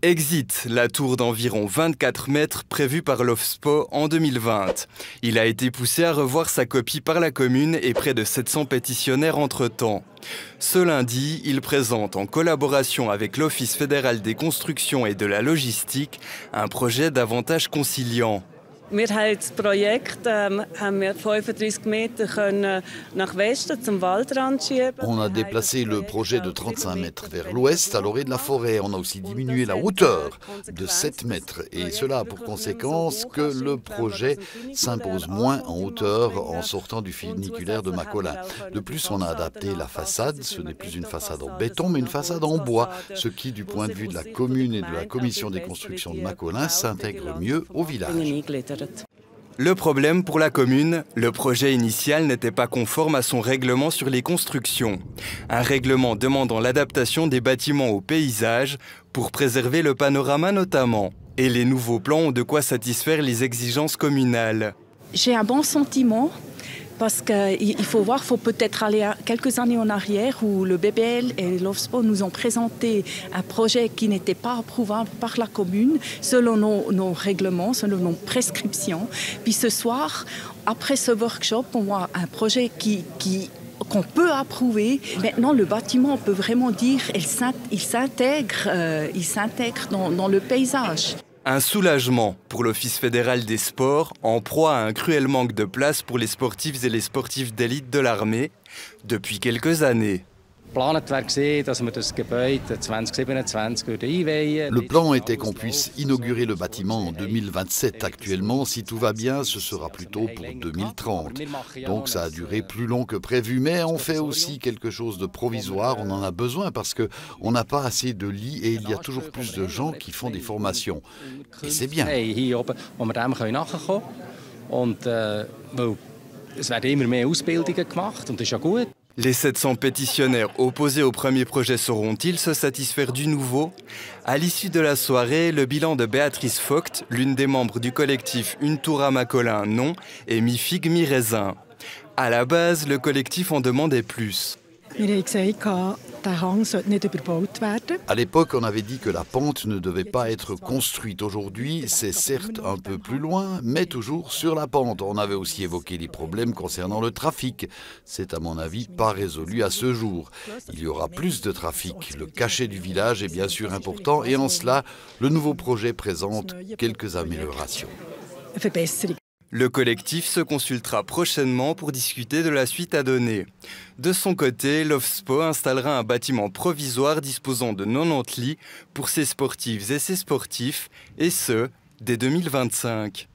Exit la tour d'environ 24 mètres prévue par l'OFSPO en 2020. Il a été poussé à revoir sa copie par la commune et près de 700 pétitionnaires entre-temps. Ce lundi, il présente en collaboration avec l'Office fédéral des constructions et de la logistique un projet davantage conciliant. Wir haben das Projekt 35 Meter nach Westen zum Waldrand schieben. On a déplacé le projet de 35 mètres vers l'ouest à l'orée de la forêt. On a aussi diminué la hauteur de 7 mètres. Et cela a pour conséquence que le projet s'impose moins en hauteur en sortant du funiculaire de Macolin. De plus, on a adapté la façade. Ce n'est plus une façade en béton, mais une façade en bois. Ce qui, du point de vue de la commune et de la commission des constructions de Macolin, s'intègre mieux au village. Le problème pour la commune, le projet initial n'était pas conforme à son règlement sur les constructions. Un règlement demandant l'adaptation des bâtiments au paysage pour préserver le panorama notamment. Et les nouveaux plans ont de quoi satisfaire les exigences communales. J'ai un bon sentiment. Parce qu'il faut voir, il faut peut-être aller quelques années en arrière où le BBL et l'OFSPO nous ont présenté un projet qui n'était pas approuvable par la commune selon nos règlements, selon nos prescriptions. Puis ce soir, après ce workshop, on voit un projet qu'on peut approuver. Maintenant, le bâtiment, on peut vraiment dire il s'intègre dans le paysage. Un soulagement pour l'Office fédéral des sports, en proie à un cruel manque de place pour les sportifs et les sportifs d'élite de l'armée depuis quelques années. Le plan était qu'on puisse inaugurer le bâtiment en 2027. Actuellement, si tout va bien, ce sera plutôt pour 2030. Donc ça a duré plus long que prévu, mais on fait aussi quelque chose de provisoire. On en a besoin parce qu'on n'a pas assez de lits et il y a toujours plus de gens qui font des formations. Et c'est bien. Les 700 pétitionnaires opposés au premier projet sauront-ils se satisfaire du nouveau? À l'issue de la soirée, le bilan de Béatrice Vogt, l'une des membres du collectif Une tour à Macolin non, est mi-figue mi-raisin. À la base, le collectif en demandait plus. À l'époque, on avait dit que la pente ne devait pas être construite. Aujourd'hui, c'est certes un peu plus loin, mais toujours sur la pente. On avait aussi évoqué les problèmes concernant le trafic. C'est à mon avis pas résolu à ce jour. Il y aura plus de trafic. Le cachet du village est bien sûr important et en cela, le nouveau projet présente quelques améliorations. Le collectif se consultera prochainement pour discuter de la suite à donner. De son côté, l'OFSPO installera un bâtiment provisoire disposant de 90 lits pour ses sportives et ses sportifs, et ce, dès 2025.